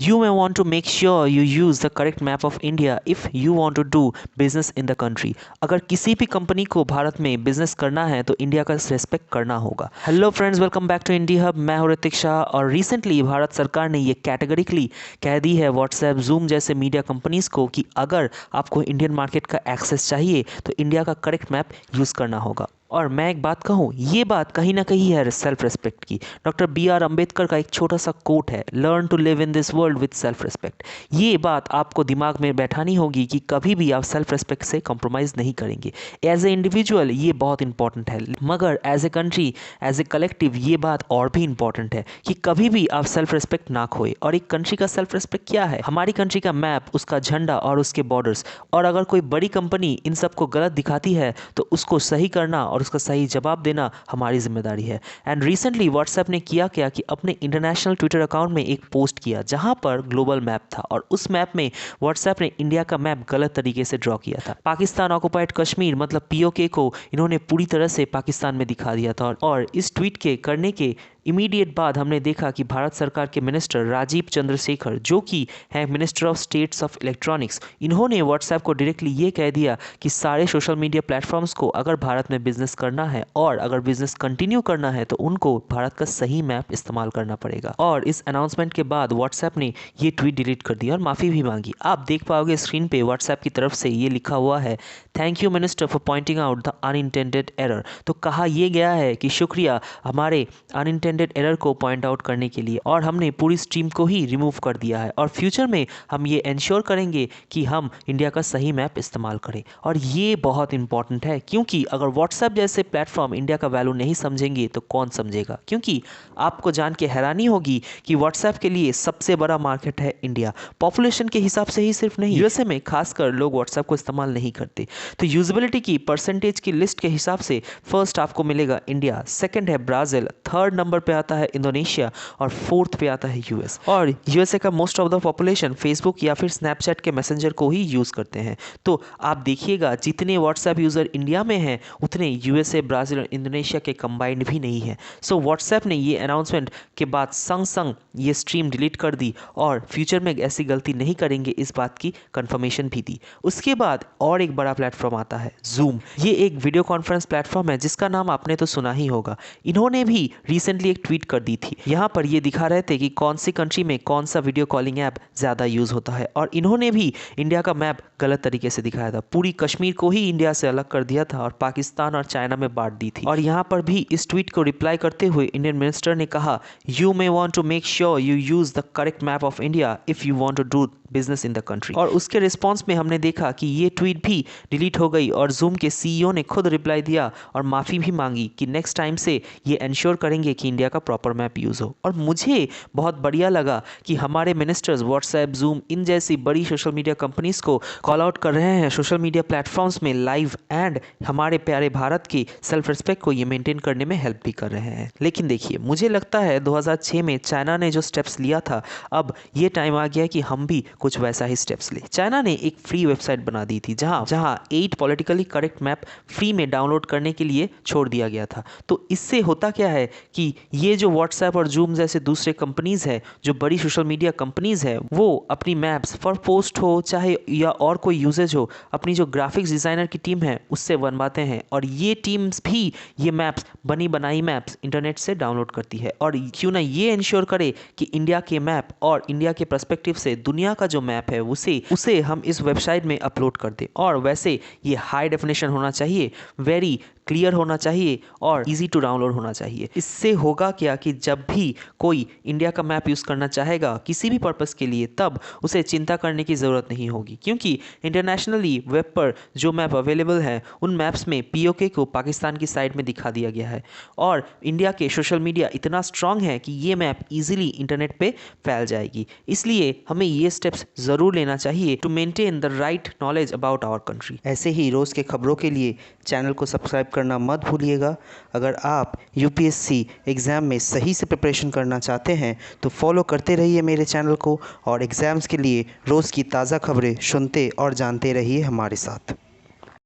You may want to make sure you use the correct map of India if you want to do business in the country. अगर किसी भी company को भारत में business करना है तो इंडिया का रेस्पेक्ट करना होगा। Hello friends, welcome back to India hub. मैं हूं ऋतिक शाह और रिसेंटली भारत सरकार ने ये कैटेगरिकली कह दी है व्हाट्सएप, जूम जैसे मीडिया कंपनीज को कि अगर आपको इंडियन मार्केट का एक्सेस चाहिए तो इंडिया का करेक्ट मैप यूज़ करना होगा। और मैं एक बात कहूँ, ये बात कहीं ना कहीं है सेल्फ रिस्पेक्ट की। डॉक्टर BR अम्बेडकर का एक छोटा सा कोट है, learn to live in this world with self respect. ये बात आपको दिमाग में बैठानी होगी कि कभी भी आप सेल्फ रिस्पेक्ट से कॉम्प्रोमाइज़ नहीं करेंगे। एज ए इंडिविजुअल ये बहुत इंपॉर्टेंट है, मगर as a country, as a collective ये बात और भी इंपॉर्टेंट है कि कभी भी आप सेल्फ रिस्पेक्ट ना खोए। और एक कंट्री का सेल्फ रिस्पेक्ट क्या है? हमारी कंट्री का मैप, उसका झंडा और उसके बॉर्डर्स। और अगर कोई बड़ी कंपनी इन सबको गलत दिखाती है तो उसको सही करना और उसका सही जवाब देना हमारी जिम्मेदारी है। एंड रिसेंटली व्हाट्सएप ने किया क्या कि अपने इंटरनेशनल ट्विटर अकाउंट में एक पोस्ट किया जहां पर ग्लोबल मैप था, और उस मैप में व्हाट्सएप ने इंडिया का मैप गलत तरीके से ड्रॉ किया था। पाकिस्तान ऑक्युपाइड कश्मीर मतलब POK को इन्होंने पूरी तरह से पाकिस्तान में दिखा दिया था। और इस ट्वीट के करने के इमीडिएट बाद हमने देखा कि भारत सरकार के मिनिस्टर राजीव चंद्रशेखर, जो कि हैं minister of states of electronics, इन्होंने व्हाट्सएप को डायरेक्टली ये कह दिया कि सारे सोशल मीडिया प्लेटफॉर्म्स को अगर भारत में बिजनेस करना है और अगर बिजनेस कंटिन्यू करना है तो उनको भारत का सही मैप इस्तेमाल करना पड़ेगा। और इस अनाउंसमेंट के बाद व्हाट्सएप ने ये ट्वीट डिलीट कर दिया और माफ़ी भी मांगी। आप देख पाओगे स्क्रीन पे व्हाट्सएप की तरफ से ये लिखा हुआ है, thank you minister for pointing out the unintended error. तो कहा यह गया है कि शुक्रिया हमारे अनइंटेंडेड एरर को पॉइंट आउट करने के लिए, और हमने पूरी स्ट्रीम को ही रिमूव कर दिया है और फ्यूचर में हम ये इंश्योर करेंगे कि हम इंडिया का सही मैप इस्तेमाल करें। और ये बहुत इंपॉर्टेंट है क्योंकि अगर व्हाट्सएप जैसे प्लेटफॉर्म इंडिया का वैल्यू नहीं समझेंगे तो कौन समझेगा? क्योंकि आपको जान के हैरानी होगी कि व्हाट्सएप के लिए सबसे बड़ा मार्केट है इंडिया। पॉपुलेशन के हिसाब से ही सिर्फ नहीं, USA में खासकर लोग व्हाट्सएप को इस्तेमाल नहीं करते। तो यूजेबिलिटी की परसेंटेज की लिस्ट के हिसाब से फर्स्ट आपको मिलेगा इंडिया, सेकंड है ब्राज़ील, थर्ड नंबर पे आता है इंडोनेशिया और फोर्थ पे आता है US। और USA का most of the population Facebook या फिर स्नैपचैट के मैसेंजर को ही यूज़ करते हैं। तो आप देखिएगा जितने व्हाट्सएप यूज़र इंडिया में हैं उतने USA, ब्राज़ील और इंडोनेशिया के कंबाइंड भी नहीं है। सो व्हाट्सएप ने ये अनाउंसमेंट के बाद संग संग ये स्ट्रीम डिलीट कर दी और फ्यूचर में ऐसी गलती नहीं करेंगे इस बात की कंफर्मेशन भी दी। उसके बाद और एक बड़ा प्लेटफॉर्म आता है जूम। ये एक वीडियो कॉन्फ्रेंस प्लेटफॉर्म है जिसका नाम आपने तो सुना ही होगा। इन्होंने भी रिसेंटली एक ट्वीट कर दी थी, यहाँ पर ये दिखा रहे थे कि कौन सी कंट्री में कौन सा वीडियो कॉलिंग ऐप ज़्यादा यूज़ होता है, और इन्होंने भी इंडिया का मैप गलत तरीके से दिखाया था। पूरी कश्मीर को ही इंडिया से अलग कर दिया था और पाकिस्तान और चाइना में बांट दी थी। और यहाँ पर भी इस ट्वीट को रिप्लाई करते हुए इंडियन मिनिस्टर ने कहा, you may want to make sure you use the correct map of India if you want to do business in the country. और उसके रिस्पॉन्स में हमने देखा कि ये ट्वीट भी डिलीट हो गई और जूम के CEO ने खुद रिप्लाई दिया और माफ़ी भी मांगी कि नेक्स्ट टाइम से ये इंश्योर करेंगे कि इंडिया का प्रॉपर मैप यूज़ हो। और मुझे बहुत बढ़िया लगा कि हमारे मिनिस्टर्स व्हाट्सएप, जूम इन जैसी बड़ी सोशल मीडिया कंपनीज को कॉल आउट कर रहे हैं सोशल मीडिया प्लेटफॉर्म्स में लाइव, एंड हमारे प्यारे भारत की सेल्फ रिस्पेक्ट को ये मेंटेन करने में हेल्प भी कर रहे हैं। लेकिन देखिए, मुझे लगता है 2006 में चाइना ने जो स्टेप्स लिया था, अब ये टाइम आ गया कि हम भी कुछ वैसा ही स्टेप्स ले। चाइना ने एक फ्री वेबसाइट बना दी थी जहां 8 पॉलिटिकली करेक्ट मैप फ्री में डाउनलोड करने के लिए छोड़ दिया गया था। तो इससे होता क्या है कि ये जो व्हाट्सएप और जूम जैसे दूसरे कंपनीज है, जो बड़ी सोशल मीडिया कंपनीज है, वो अपनी मैप्स फॉर पोस्ट हो चाहे या और कोई यूजेज हो, अपनी जो ग्राफिक्स डिजाइनर की टीम है उससे बनवाते हैं, और ये टीम्स भी ये मैप्स, बनी बनाई मैप्स इंटरनेट से डाउनलोड करती है। और क्यों ना ये इंश्योर करे कि इंडिया के मैप और इंडिया के पर्सपेक्टिव से दुनिया का जो मैप है उसे हम इस वेबसाइट में अपलोड कर दें। और वैसे ये हाई डेफिनेशन होना चाहिए, वेरी क्लियर होना चाहिए और इजी टू डाउनलोड होना चाहिए। इससे होगा क्या कि जब भी कोई इंडिया का मैप यूज़ करना चाहेगा किसी भी पर्पस के लिए, तब उसे चिंता करने की ज़रूरत नहीं होगी, क्योंकि इंटरनेशनली वेब पर जो मैप अवेलेबल है उन मैप्स में POK को पाकिस्तान की साइड में दिखा दिया गया है। और इंडिया के सोशल मीडिया इतना स्ट्रांग है कि ये मैप ईजिली इंटरनेट पे फैल जाएगी। इसलिए हमें ये स्टेप्स ज़रूर लेना चाहिए to maintain the right knowledge about our country. ऐसे ही रोज़ के खबरों के लिए चैनल को सब्सक्राइब करना मत भूलिएगा। अगर आप UPSC एग्ज़ाम में सही से प्रिपरेशन करना चाहते हैं तो फॉलो करते रहिए मेरे चैनल को, और एग्ज़ाम्स के लिए रोज़ की ताज़ा खबरें सुनते और जानते रहिए हमारे साथ।